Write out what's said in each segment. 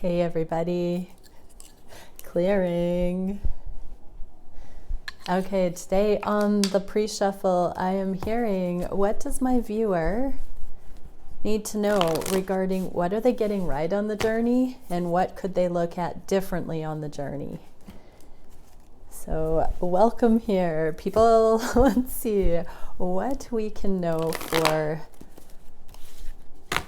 Hey everybody, clearing. Okay, today on the pre-shuffle, I am hearing, what does my viewer need to know regarding what are they getting right on the journey and what could they look at differently on the journey? So welcome here, people. Let's see what we can know for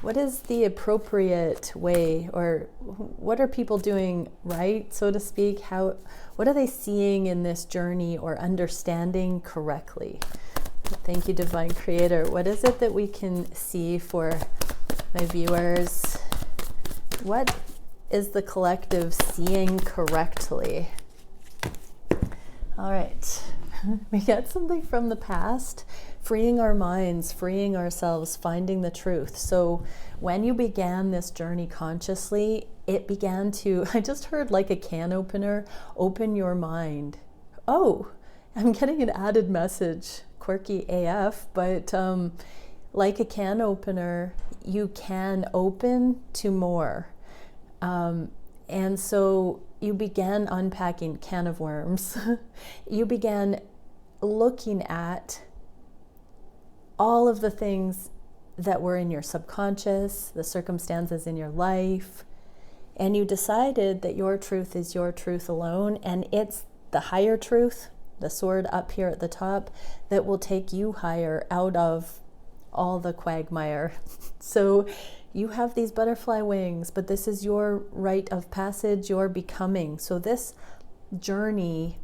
what is the appropriate way, or what are people doing right, so to speak? What are they seeing in this journey or understanding correctly? Thank you, Divine Creator. What is it that we can see for my viewers? What is the collective seeing correctly? All right, we got something from the past. Freeing our minds, freeing ourselves, finding the truth. So when you began this journey consciously, it began to, I just heard like a can opener, open your mind. Oh, I'm getting an added message, quirky AF, but like a can opener, you can open to more. And so you began unpacking can of worms. You began looking at all of the things that were in your subconscious, the circumstances in your life, and you decided that your truth is your truth alone, and it's the higher truth, the sword up here at the top, that will take you higher out of all the quagmire. So you have these butterfly wings, but this is your rite of passage, your becoming. So this journey,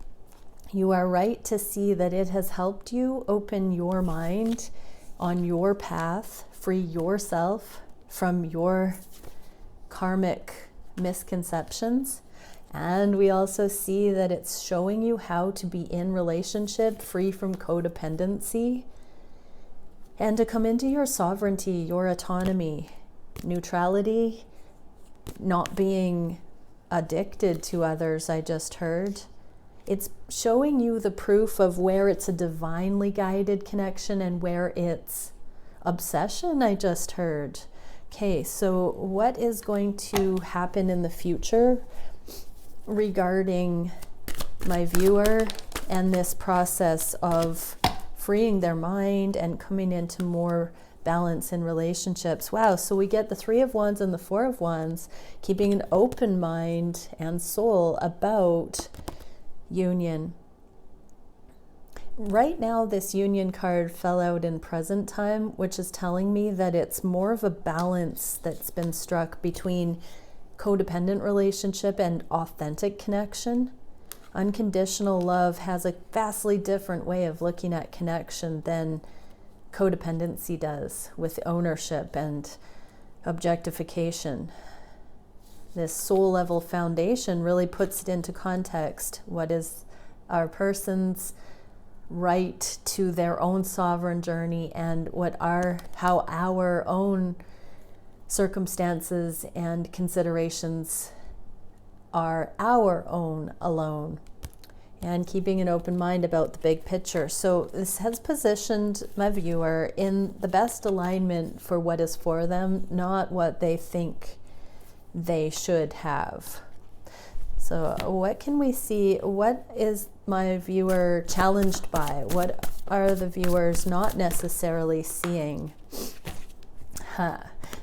you are right to see that it has helped you open your mind on your path, free yourself from your karmic misconceptions. And we also see that it's showing you how to be in relationship, free from codependency, and to come into your sovereignty, your autonomy, neutrality, not being addicted to others, I just heard. It's showing you the proof of where it's a divinely guided connection and where it's obsession, I just heard. Okay, so what is going to happen in the future regarding my viewer and this process of freeing their mind and coming into more balance in relationships? Wow, so we get the Three of Wands and the Four of Wands, keeping an open mind and soul about union. Right now, this union card fell out in present time, which is telling me that it's more of a balance that's been struck between codependent relationship and authentic connection. Unconditional love has a vastly different way of looking at connection than codependency does, with ownership and objectification. This soul level foundation really puts it into context. What is our person's right to their own sovereign journey, and how our own circumstances and considerations are our own alone, and keeping an open mind about the big picture. So this has positioned my viewer in the best alignment for what is for them, not what they think they should have. So what can we see? What is my viewer challenged by? What are the viewers not necessarily seeing?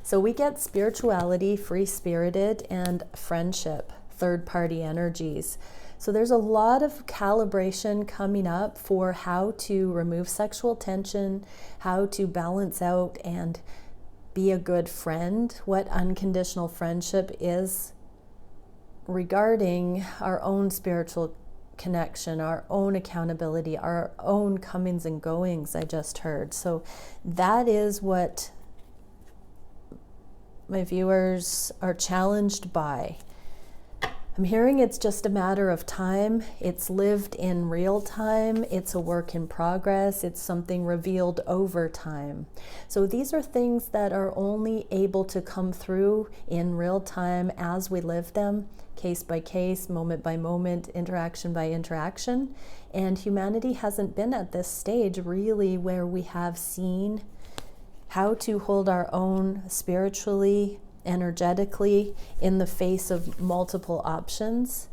So we get spirituality, free-spirited, and friendship, third-party energies. So there's a lot of calibration coming up for how to remove sexual tension, how to balance out and be a good friend, what unconditional friendship is regarding our own spiritual connection, our own accountability, our own comings and goings, I just heard. So that is what my viewers are challenged by. I'm hearing it's just a matter of time. It's lived in real time. It's a work in progress. It's something revealed over time. So these are things that are only able to come through in real time as we live them, case by case, moment by moment, interaction by interaction. And humanity hasn't been at this stage really where we have seen how to hold our own spiritually energetically in the face of multiple options.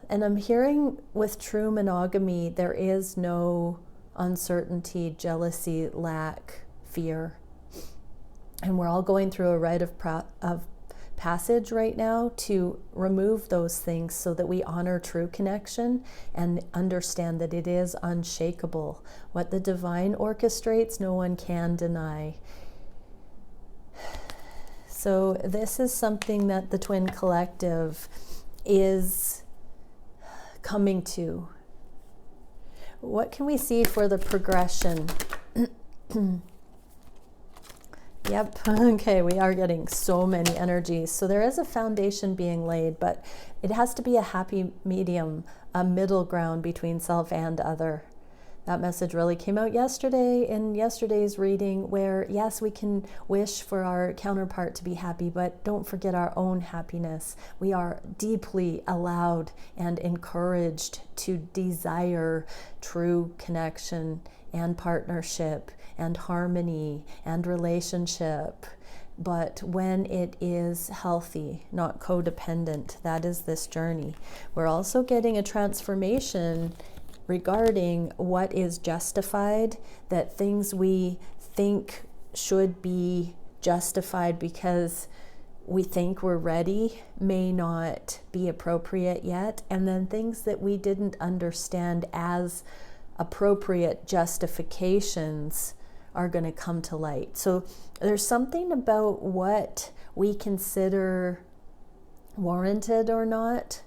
And I'm hearing with true monogamy, there is no uncertainty, jealousy, lack, fear. And we're all going through a rite of passage right now to remove those things so that we honor true connection and understand that it is unshakable. What the divine orchestrates, no one can deny. So this is something that the Twin Collective is coming to. What can we see for the progression? Yep, okay, we are getting so many energies. So there is a foundation being laid, but it has to be a happy medium, a middle ground between self and other. That message really came out yesterday in yesterday's reading, where yes, we can wish for our counterpart to be happy, but don't forget our own happiness. We are deeply allowed and encouraged to desire true connection and partnership and harmony and relationship. But when it is healthy, not codependent, that is this journey. We're also getting a transformation regarding what is justified, that things we think should be justified because we think we're ready may not be appropriate yet, and then things that we didn't understand as appropriate justifications are going to come to light. So there's something about what we consider warranted or not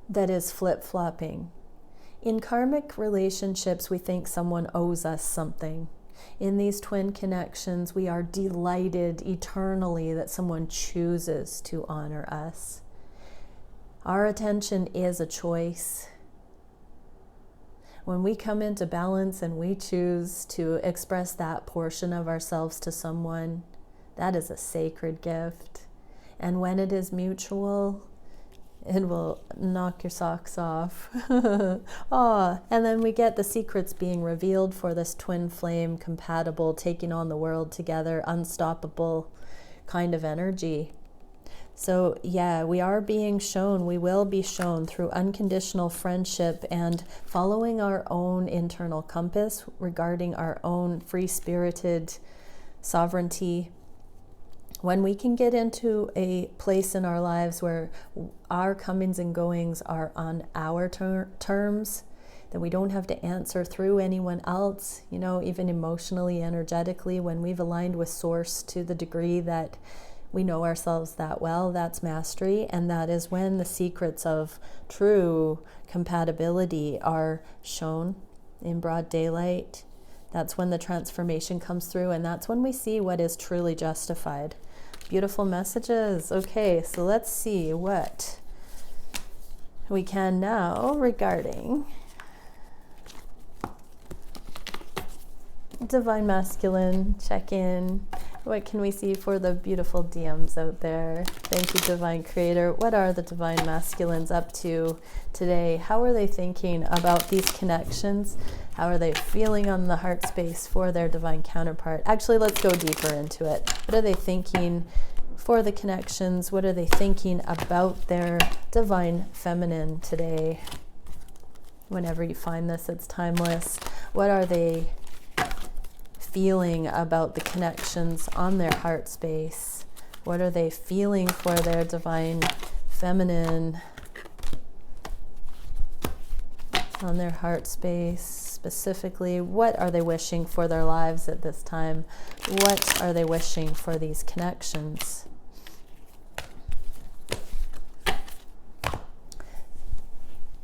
that is flip-flopping. In karmic relationships, we think someone owes us something. In these twin connections, we are delighted eternally that someone chooses to honor us. Our attention is a choice. When we come into balance and we choose to express that portion of ourselves to someone, that is a sacred gift. And when it is mutual, it will knock your socks off. Oh, and then we get the secrets being revealed for this twin flame compatible, taking on the world together, unstoppable kind of energy. So yeah, we are being shown, we will be shown through unconditional friendship and following our own internal compass regarding our own free-spirited sovereignty. When we can get into a place in our lives where our comings and goings are on our terms, then we don't have to answer through anyone else, you know, even emotionally, energetically, when we've aligned with Source to the degree that we know ourselves that well, that's mastery. And that is when the secrets of true compatibility are shown in broad daylight. That's when the transformation comes through, and that's when we see what is truly justified. Beautiful messages. Okay, so let's see what we can now regarding Divine Masculine. Check in. What can we see for the beautiful DMs out there? Thank you, Divine Creator. What are the Divine Masculines up to today? How are they thinking about these connections? How are they feeling on the heart space for their divine counterpart? Actually, let's go deeper into it. What are they thinking for the connections? What are they thinking about their divine feminine today? Whenever you find this, it's timeless. What are they feeling about the connections on their heart space? What are they feeling for their divine feminine on their heart space? Specifically, what are they wishing for their lives at this time? What are they wishing for these connections?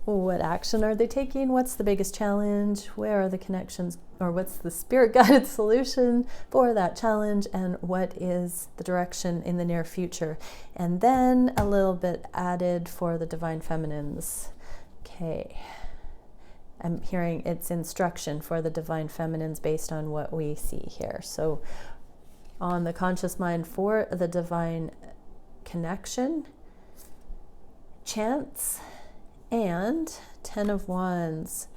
What action are they taking? What's the biggest challenge? Where are the connections, or what's the spirit-guided solution for that challenge? And what is the direction in the near future? And then a little bit added for the divine feminines. Okay. I'm hearing it's instruction for the divine feminines based on what we see here. So on the conscious mind for the divine connection, chance, and 10 of Wands.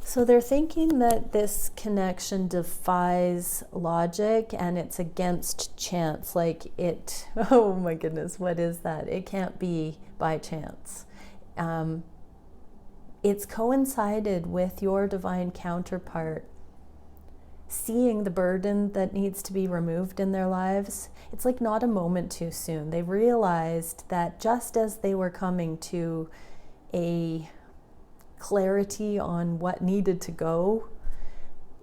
So they're thinking that this connection defies logic and it's against chance. Like it, oh my goodness, what is that? It can't be by chance. It's coincided with your divine counterpart seeing the burden that needs to be removed in their lives. It's like not a moment too soon. They realized that just as they were coming to a clarity on what needed to go,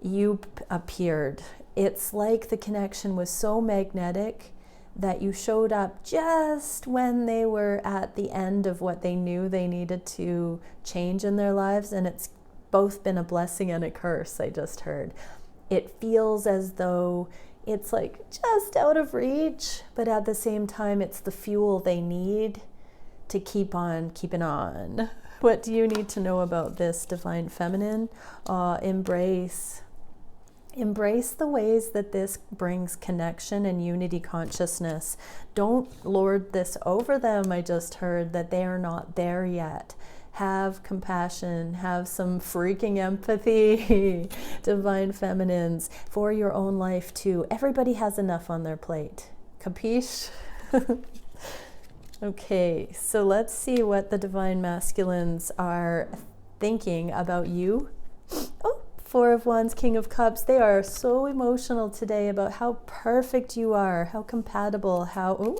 you appeared. It's like the connection was so magnetic that you showed up just when they were at the end of what they knew they needed to change in their lives, and it's both been a blessing and a curse, I just heard. It feels as though it's like just out of reach, but at the same time it's the fuel they need to keep on keeping on. What do you need to know about this, Divine Feminine? Embrace the ways that this brings connection and unity consciousness. Don't lord this over them. I just heard that they are not there yet. Have compassion, have some freaking empathy, Divine Feminines, for your own life too. Everybody has enough on their plate. Capiche? Okay, so let's see what the Divine Masculines are thinking about you. Oh, Four of Wands, King of Cups. They are so emotional today about how perfect you are, how compatible,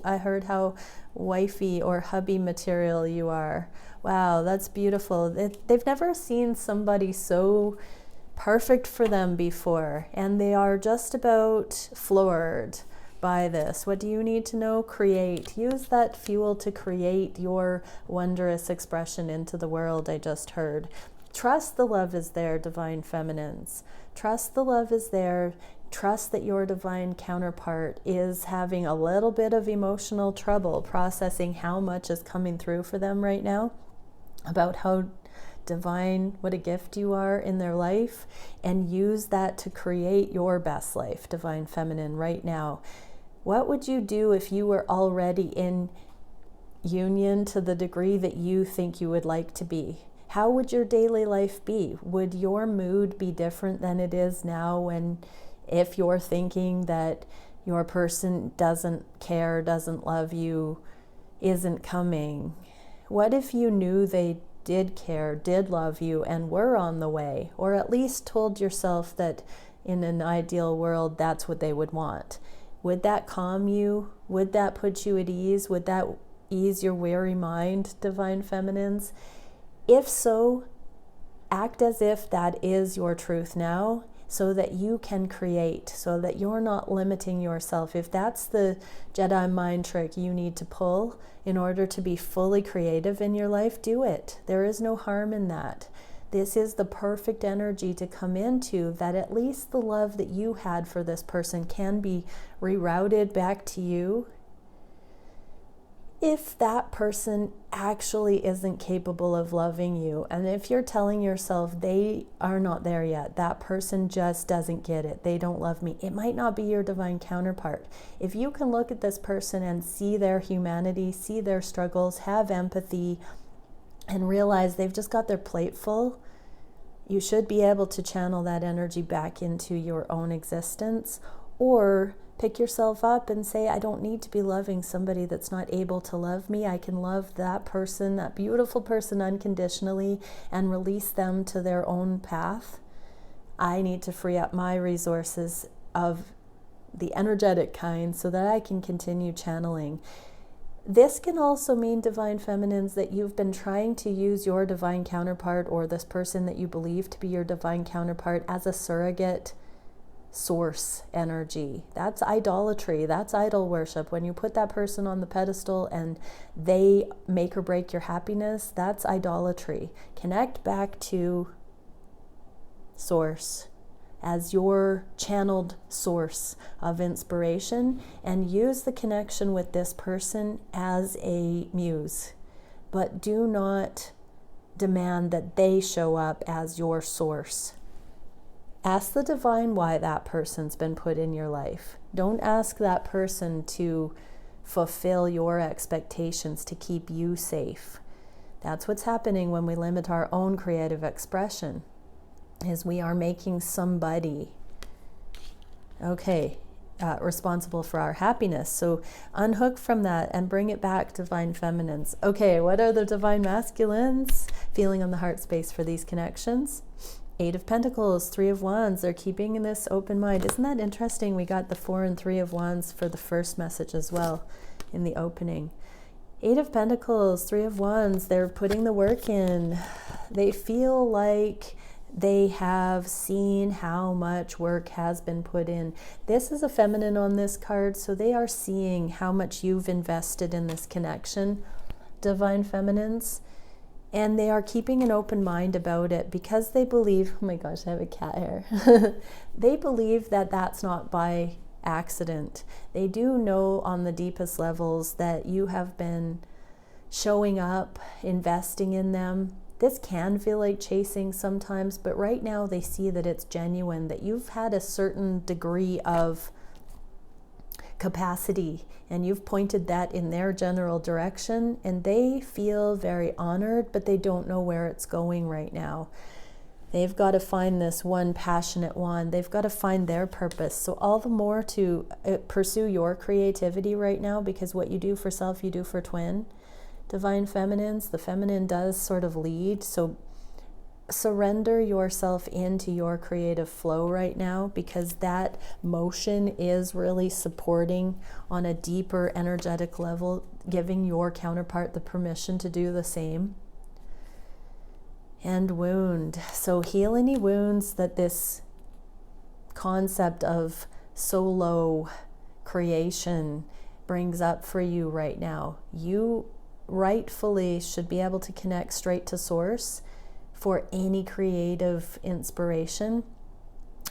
I heard how wifey or hubby material you are. Wow, that's beautiful. They've never seen somebody so perfect for them before, and they are just about floored by this. What do you need to know? Create. Use that fuel to create your wondrous expression into the world, I just heard. Trust the love is there, Divine Feminines. Trust the love is there. Trust that your divine counterpart is having a little bit of emotional trouble processing how much is coming through for them right now, about how divine, what a gift you are in their life, and use that to create your best life, Divine Feminine, right now. What would you do if you were already in union to the degree that you think you would like to be? How would your daily life be? Would your mood be different than it is now if you're thinking that your person doesn't care, doesn't love you, isn't coming? What if you knew they did care, did love you, and were on the way? Or at least told yourself that in an ideal world, that's what they would want. Would that calm you? Would that put you at ease? Would that ease your weary mind, Divine Feminines? If so, act as if that is your truth now, so that you can create, so that you're not limiting yourself. If that's the Jedi mind trick you need to pull in order to be fully creative in your life, do it. There is no harm in that. This is the perfect energy to come into, that at least the love that you had for this person can be rerouted back to you. If that person actually isn't capable of loving you, and if you're telling yourself they are not there yet, that person just doesn't get it, they don't love me, it might not be your divine counterpart. If you can look at this person and see their humanity, see their struggles, have empathy, and realize they've just got their plate full, you should be able to channel that energy back into your own existence, or pick yourself up and say, I don't need to be loving somebody that's not able to love me. I can love that person, that beautiful person, unconditionally, and release them to their own path. I need to free up my resources of the energetic kind so that I can continue channeling. This can also mean, Divine Feminines, that you've been trying to use your divine counterpart, or this person that you believe to be your divine counterpart, as a surrogate source energy. That's idolatry. That's idol worship. When you put that person on the pedestal and they make or break your happiness, that's idolatry. Connect back to source as your channeled source of inspiration, and use the connection with this person as a muse. But do not demand that they show up as your source. Ask the divine why that person's been put in your life. Don't ask that person to fulfill your expectations to keep you safe. That's what's happening when we limit our own creative expression. is we are making somebody, okay, responsible for our happiness. So unhook from that and bring it back, divine feminines. Okay, what are the divine masculines feeling on the heart space for these connections? 8 of Pentacles, 3 of Wands. They're keeping this open mind. Isn't that interesting? We got the 4 and 3 of Wands for the first message as well in the opening. 8 of Pentacles, 3 of Wands. They're putting the work in. They feel like they have seen how much work has been put in. This is a feminine on this card, so they are seeing how much you've invested in this connection, divine feminines, and they are keeping an open mind about it because they believe, oh my gosh, I have a cat here. They believe that that's not by accident. They do know on the deepest levels that you have been showing up, investing in them. This can feel like chasing sometimes, but right now they see that it's genuine, that you've had a certain degree of capacity and you've pointed that in their general direction, and they feel very honored, but they don't know where it's going right now. They've got to find this one passionate one. They've got to find their purpose. So all the more to pursue your creativity right now, because what you do for self, you do for twin. Divine feminines, the feminine does sort of lead. So surrender yourself into your creative flow right now, because that motion is really supporting on a deeper energetic level, giving your counterpart the permission to do the same. And wound. So heal any wounds that this concept of solo creation brings up for you right now. You rightfully should be able to connect straight to source for any creative inspiration.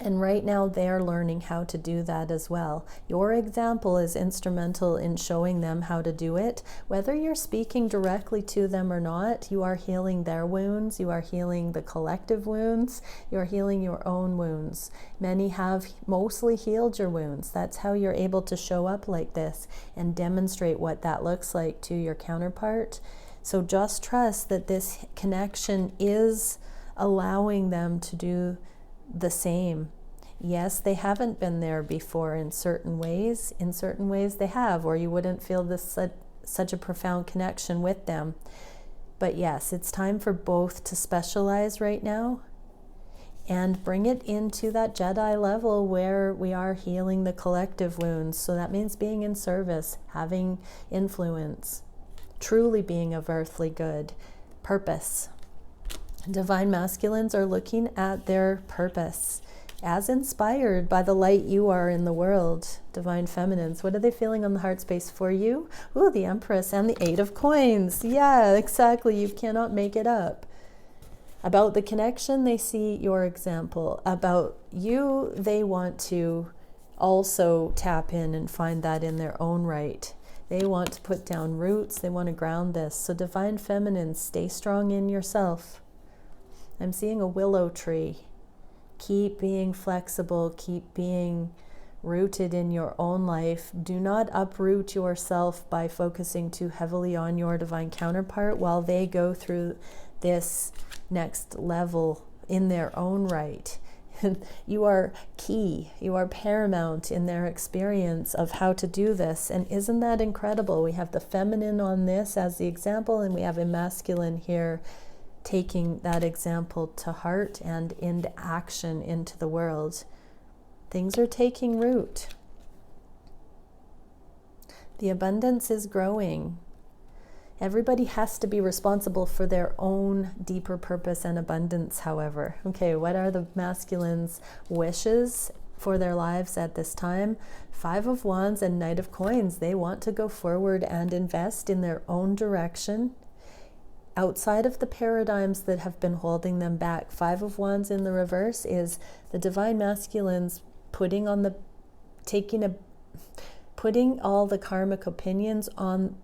And right now they're learning how to do that as well. Your example is instrumental in showing them how to do it. Whether you're speaking directly to them or not, you are healing their wounds. You are healing the collective wounds. You're healing your own wounds. Many have mostly healed your wounds. That's how you're able to show up like this and demonstrate what that looks like to your counterpart. So just trust that this connection is allowing them to do the same. Yes, they haven't been there before in certain ways. In certain ways they have, or you wouldn't feel this such a profound connection with them. But yes, it's time for both to specialize right now and bring it into that Jedi level where we are healing the collective wounds. So that means being in service, having influence, truly being of earthly good, purpose. Divine masculines are looking at their purpose as inspired by the light you are in the world. Divine feminines, what are they feeling on the heart space for you? Ooh, the Empress and the 8 of Coins. Yeah, exactly. You cannot make it up. About the connection, they see your example. About you, they want to also tap in and find that in their own right. They want to put down roots. They want to ground this. So divine feminines, stay strong in yourself. I'm seeing a willow tree. Keep being flexible. Keep being rooted in your own life. Do not uproot yourself by focusing too heavily on your divine counterpart while they go through this next level in their own right. You are key. You are paramount in their experience of how to do this. And isn't that incredible? We have the feminine on this as the example, and we have a masculine here taking that example to heart and into action into the world. Things are taking root. The abundance is growing. Everybody has to be responsible for their own deeper purpose and abundance, however. Okay, what are the masculines' wishes for their lives at this time? 5 of Wands and Knight of Coins. They want to go forward and invest in their own direction, outside of the paradigms that have been holding them back. 5 of Wands in the reverse is the divine masculines putting all the karmic opinions on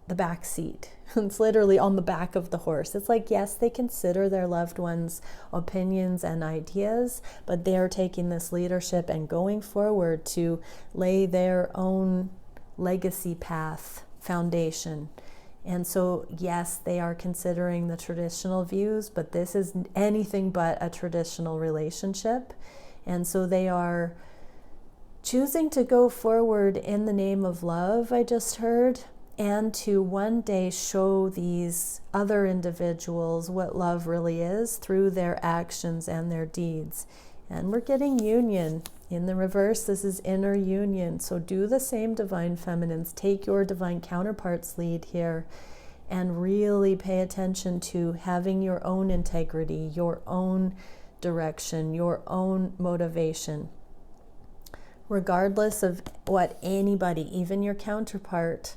the back seat. It's literally on the back of the horse. It's like, yes, they consider their loved ones' opinions and ideas, but they're taking this leadership and going forward to lay their own legacy path, foundation. And so, yes, they are considering the traditional views, but this is anything but a traditional relationship. And so they are choosing to go forward in the name of love, I just heard, and to one day show these other individuals what love really is through their actions and their deeds. And we're getting union. In the reverse, this is inner union. So do the same, divine feminines. Take your divine counterparts' lead here and really pay attention to having your own integrity, your own direction, your own motivation. Regardless of what anybody, even your counterpart,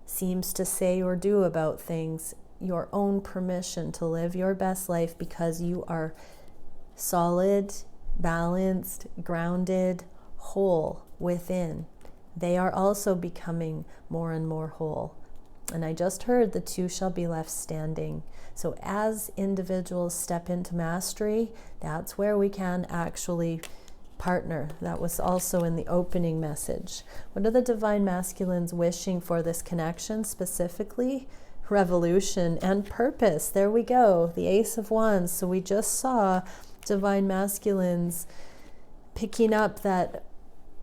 seems to say or do about things, your own permission to live your best life because you are solid, balanced, grounded, whole within. They are also becoming more and more whole. And I just heard the two shall be left standing. So as individuals step into mastery, that's where we can actually partner. That was also in the opening message. What are the divine masculines wishing for this connection specifically? Revolution and purpose. There we go. The Ace of Wands. So we just saw divine masculines picking up that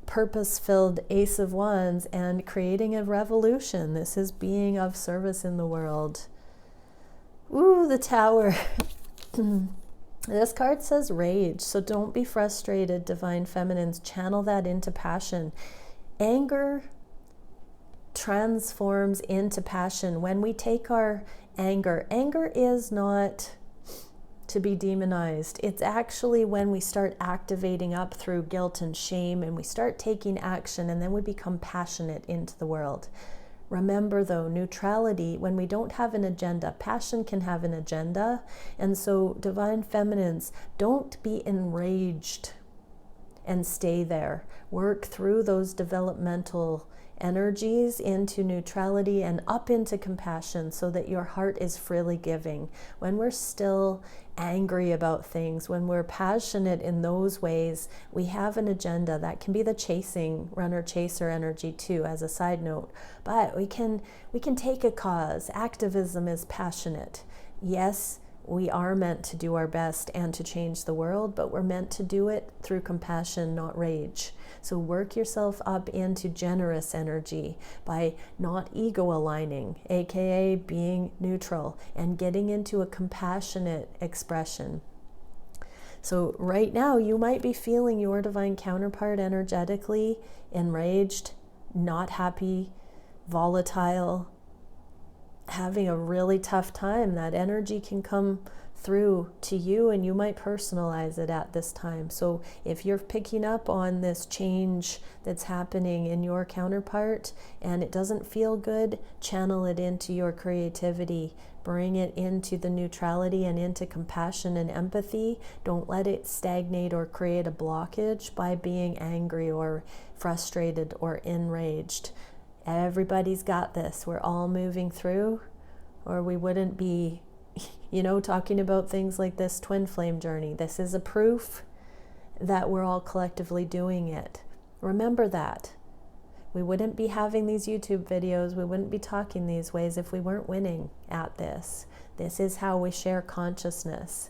purpose-filled Ace of Wands and creating a revolution. This is being of service in the world. Ooh, the Tower. This card says rage, so don't be frustrated, divine feminines. Channel that into passion. Anger transforms into passion. When we take our anger is not to be demonized. It's actually when we start activating up through guilt and shame and we start taking action, and then we become passionate into the world. Remember though, neutrality, when we don't have an agenda, passion can have an agenda. And so divine feminines, don't be enraged and stay there. Work through those developmental energies into neutrality and up into compassion so that your heart is freely giving. When we're still angry about things, when we're passionate in those ways, we have an agenda. That can be the chasing, runner-chaser energy too, as a side note. But we can take a cause. Activism is passionate. Yes, we are meant to do our best and to change the world, but we're meant to do it through compassion, not rage. So work yourself up into generous energy by not ego aligning, aka being neutral, and getting into a compassionate expression. So right now you might be feeling your divine counterpart energetically enraged, not happy, volatile, having a really tough time. That energy can come through to you and you might personalize it at this time. So if you're picking up on this change that's happening in your counterpart and it doesn't feel good, channel it into your creativity. Bring it into the neutrality and into compassion and empathy. Don't let it stagnate or create a blockage by being angry or frustrated or enraged. Everybody's got this. We're all moving through, or we wouldn't be, talking about things like this twin flame journey. This is a proof that we're all collectively doing it. Remember that. We wouldn't be having these YouTube videos. We wouldn't be talking these ways if we weren't winning at this. This is how we share consciousness.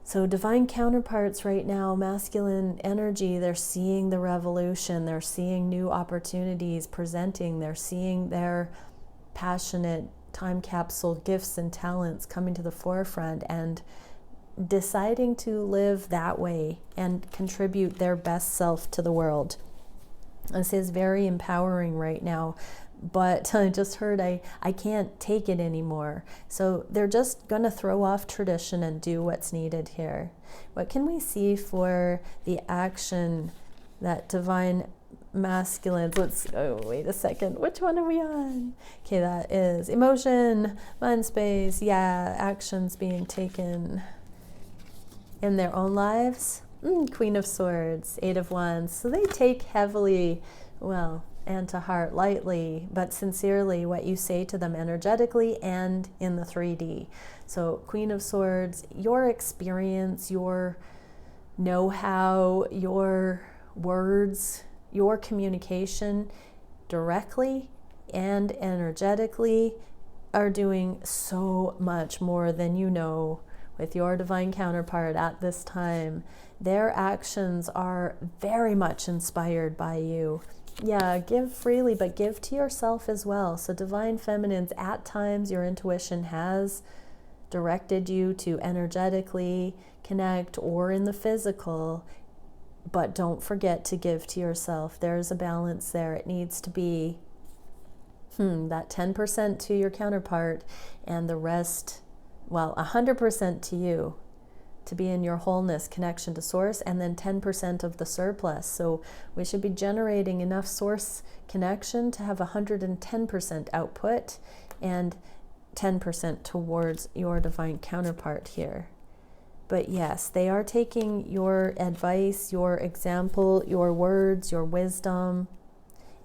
So divine counterparts right now, masculine energy, they're seeing the revolution. They're seeing new opportunities presenting. They're seeing their passionate time capsule gifts and talents coming to the forefront and deciding to live that way and contribute their best self to the world. This is very empowering right now, but I just heard I can't take it anymore. So they're just going to throw off tradition and do what's needed here. What can we see for the action that divine masculines? Wait a second. Which one are we on? Okay, that is emotion, mind space. Yeah, actions being taken in their own lives. Queen of Swords, Eight of Wands. So they take heavily, and to heart, lightly, but sincerely what you say to them energetically and in the 3D. So Queen of Swords, your experience, your know-how, your words, your communication directly and energetically are doing so much more than you know with your divine counterpart at this time. Their actions are very much inspired by you. Yeah, give freely, but give to yourself as well. So divine feminines, at times your intuition has directed you to energetically connect or in the physical, but don't forget to give to yourself. There's a balance there. It needs to be that 10% to your counterpart and the rest, well, 100% to you, to be in your wholeness, connection to source, and then 10% of the surplus. So we should be generating enough source connection to have 110% output and 10% towards your divine counterpart here. But yes, they are taking your advice, your example, your words, your wisdom,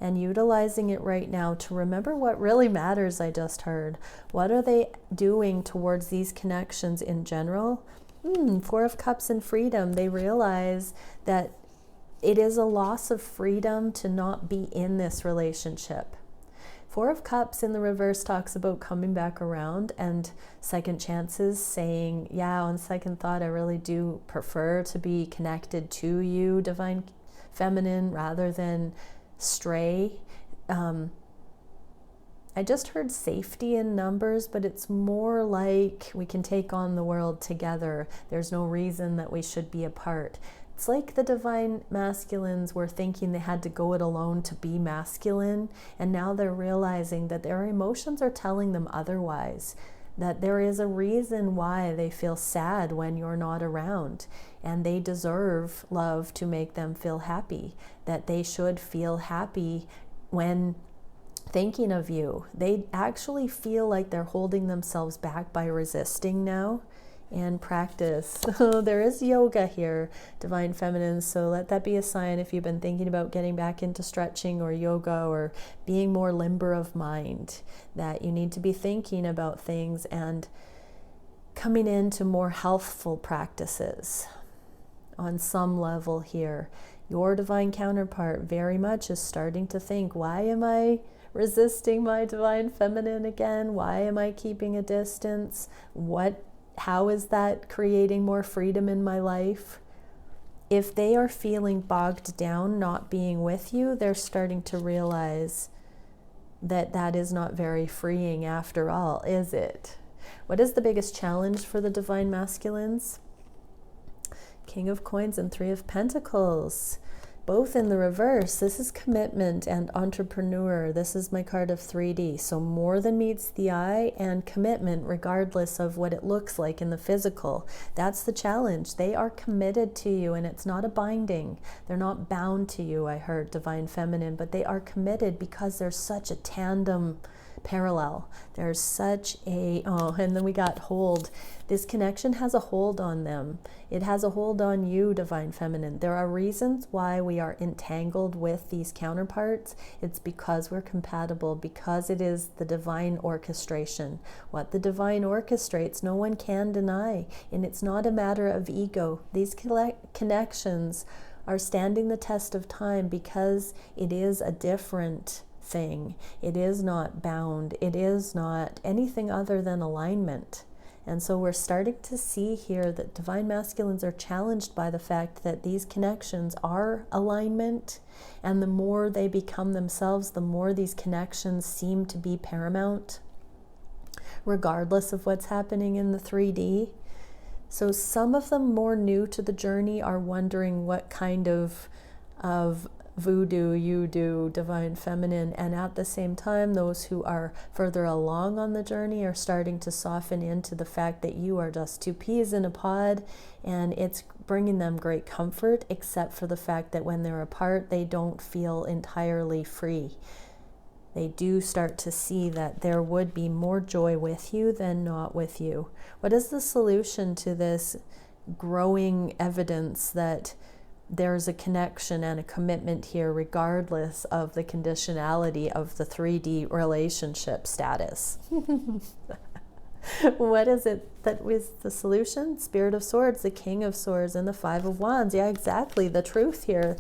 and utilizing it right now to remember what really matters. I just heard. What are they doing towards these connections in general? Four of Cups and freedom. They realize that it is a loss of freedom to not be in this relationship. Four of Cups in the reverse talks about coming back around and second chances, saying, yeah, on second thought, I really do prefer to be connected to you, divine feminine, rather than stray. I just heard safety in numbers, but it's more like we can take on the world together. There's no reason that we should be apart. It's like the divine masculines were thinking they had to go it alone to be masculine, and now they're realizing that their emotions are telling them otherwise, that there is a reason why they feel sad when you're not around, and they deserve love to make them feel happy, that they should feel happy when thinking of you. They actually feel like they're holding themselves back by resisting now. And practice. There is yoga here, divine feminine, so let that be a sign if you've been thinking about getting back into stretching or yoga or being more limber of mind, that you need to be thinking about things and coming into more healthful practices on some level here. Your divine counterpart very much is starting to think, why am I resisting my divine feminine again? Why am I keeping a distance? How is that creating more freedom in my life? If they are feeling bogged down not being with you, they're starting to realize that that is not very freeing after all, is it? What is the biggest challenge for the divine masculines? King of Coins and Three of Pentacles. Both in the reverse. This is commitment and entrepreneur. This is my card of 3D. So more than meets the eye and commitment regardless of what it looks like in the physical. That's the challenge. They are committed to you and it's not a binding. They're not bound to you, I heard, divine feminine, but they are committed because there's such a tandem parallel. There's such a, and then we got hold. This connection has a hold on them. It has a hold on you, divine feminine. There are reasons why we are entangled with these counterparts. It's because we're compatible, because it is the divine orchestration. What the divine orchestrates, no one can deny. And it's not a matter of ego. These connections are standing the test of time because it is a different thing. It is not bound. It is not anything other than alignment. And so we're starting to see here that divine masculines are challenged by the fact that these connections are alignment, and the more they become themselves, the more these connections seem to be paramount, regardless of what's happening in the 3D. So some of them more new to the journey are wondering what kind of voodoo you do, divine feminine, and at the same time those who are further along on the journey are starting to soften into the fact that you are just two peas in a pod, and it's bringing them great comfort, except for the fact that when they're apart they don't feel entirely free. They do start to see that there would be more joy with you than not with you. What is the solution to this growing evidence that there's a connection and a commitment here regardless of the conditionality of the 3D relationship status? What is it that was the solution? Spirit of Swords, the King of Swords, and the Five of Wands. Yeah, exactly. The truth here.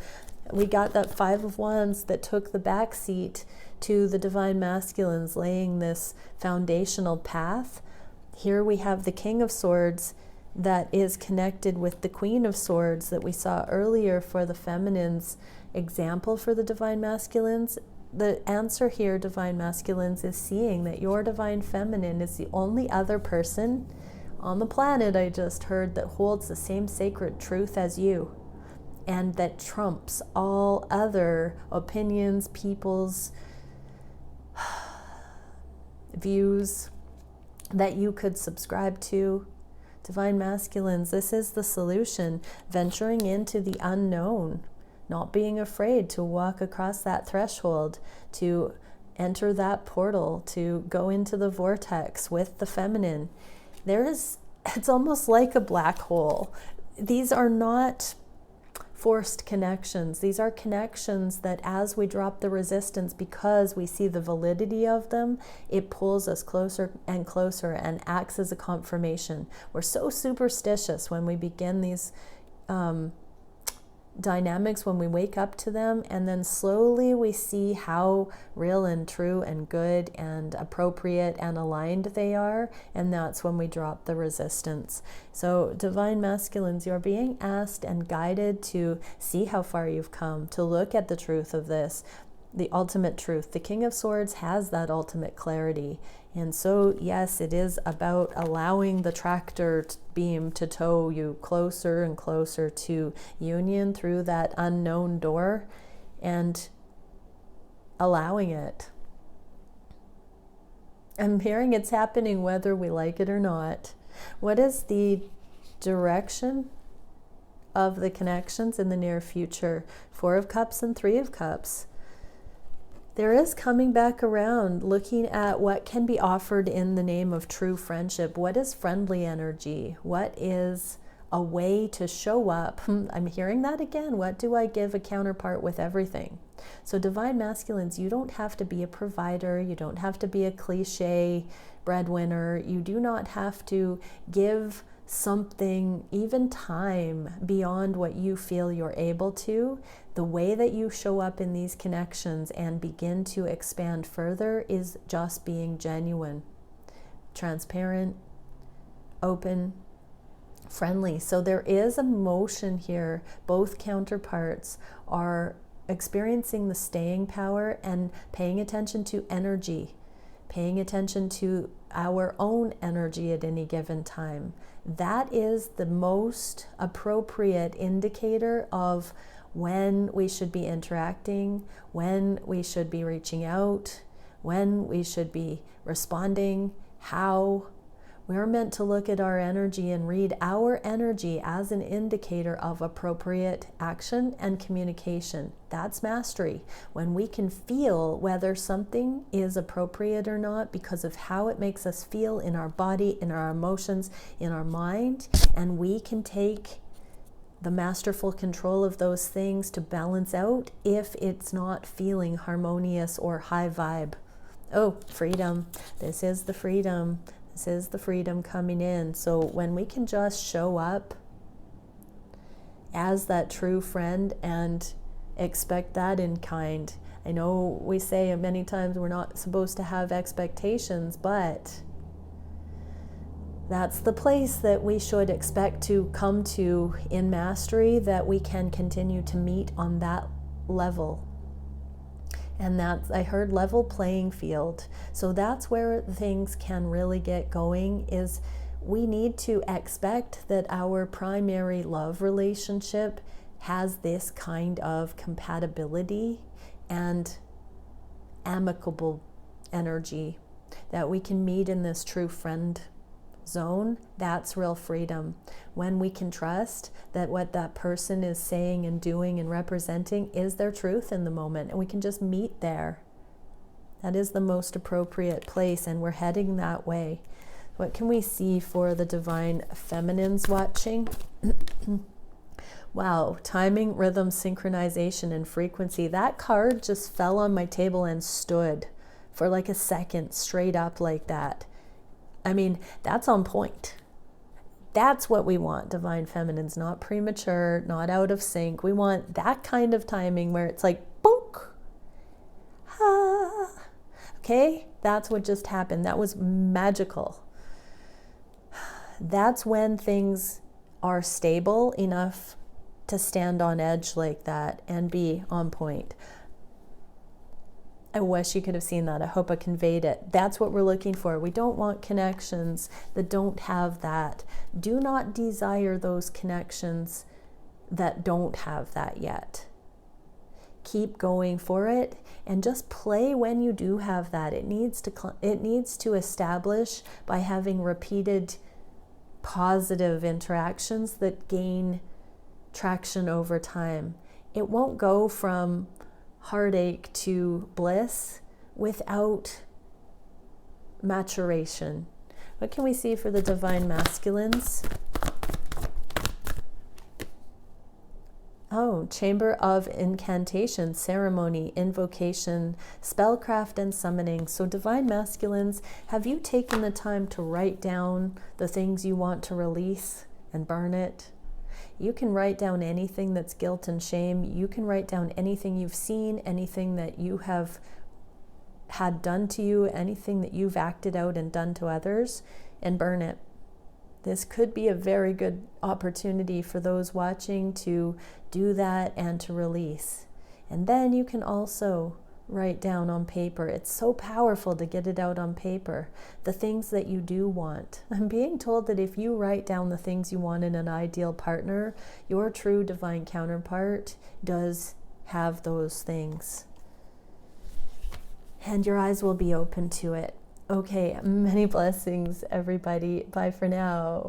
We got that Five of Wands that took the back seat to the divine masculines laying this foundational path. Here we have the King of Swords that is connected with the Queen of Swords that we saw earlier for the feminines example for the divine masculines. The answer here, divine masculines, is seeing that your divine feminine is the only other person on the planet, I just heard, that holds the same sacred truth as you, and that trumps all other opinions, people's views that you could subscribe to. Divine masculines, this is the solution. Venturing into the unknown, not being afraid to walk across that threshold, to enter that portal, to go into the vortex with the feminine. It's almost like a black hole. These are not forced connections. These are connections that as we drop the resistance, because we see the validity of them, it pulls us closer and closer and acts as a confirmation. We're so superstitious when we begin these dynamics, when we wake up to them, and then slowly we see how real and true and good and appropriate and aligned they are, and that's when we drop the resistance. So divine masculines, you're being asked and guided to see how far you've come, to look at the truth of this, the ultimate truth. The King of Swords has that ultimate clarity. And so, yes, it is about allowing the tractor beam to tow you closer and closer to union through that unknown door, and allowing it. I'm hearing it's happening whether we like it or not. What is the direction of the connections in the near future? 4 of Cups and 3 of Cups. There is coming back around, looking at what can be offered in the name of true friendship. What is friendly energy? What is a way to show up? I'm hearing that again. What do I give a counterpart with everything? So divine masculines, you don't have to be a provider. You don't have to be a cliche breadwinner. You do not have to give something, even time, beyond what you feel you're able to. The way that you show up in these connections and begin to expand further is just being genuine, transparent, open, friendly. So there is a motion here. Both counterparts are experiencing the staying power and paying attention to energy, paying attention to our own energy at any given time. That is the most appropriate indicator of when we should be interacting, when we should be reaching out, when we should be responding, how. We're meant to look at our energy and read our energy as an indicator of appropriate action and communication. That's mastery. When we can feel whether something is appropriate or not because of how it makes us feel in our body, in our emotions, in our mind, and we can take the masterful control of those things to balance out if it's not feeling harmonious or high vibe. Oh, freedom. This is the freedom. This is the freedom coming in. So when we can just show up as that true friend and expect that in kind. I know we say many times we're not supposed to have expectations, but that's the place that we should expect to come to in mastery, that we can continue to meet on that level. And that's, I heard, level playing field. So that's where things can really get going, is we need to expect that our primary love relationship has this kind of compatibility and amicable energy, that we can meet in this true friend zone. That's real freedom. When we can trust that what that person is saying and doing and representing is their truth in the moment, and we can just meet there. That is the most appropriate place, and we're heading that way. What can we see for the divine feminines watching? Wow, timing, rhythm, synchronization, and frequency. That card just fell on my table and stood for like a second straight up like that. I mean, that's on point. That's what we want, divine feminines, not premature, not out of sync. We want that kind of timing where it's like, bonk, ah, Okay, that's what just happened. That was magical. That's when things are stable enough to stand on edge like that and be on point. I wish you could have seen that. I hope I conveyed it. That's what we're looking for. We don't want connections that don't have that. Do not desire those connections that don't have that yet. Keep going for it and just play when you do have that. It needs to establish by having repeated positive interactions that gain traction over time. It won't go from heartache to bliss without maturation. What can we see for the divine masculines? Oh, Chamber of Incantation, Ceremony, Invocation, Spellcraft, and Summoning. So divine masculines, have you taken the time to write down the things you want to release and burn it? You can write down anything that's guilt and shame. You can write down anything you've seen, anything that you have had done to you, anything that you've acted out and done to others, and burn it. This could be a very good opportunity for those watching to do that and to release. And then you can also write down on paper. It's so powerful to get it out on paper, the things that you do want. I'm being told that if you write down the things you want in an ideal partner, your true divine counterpart does have those things. And your eyes will be open to it. Okay, many blessings, everybody. Bye for now.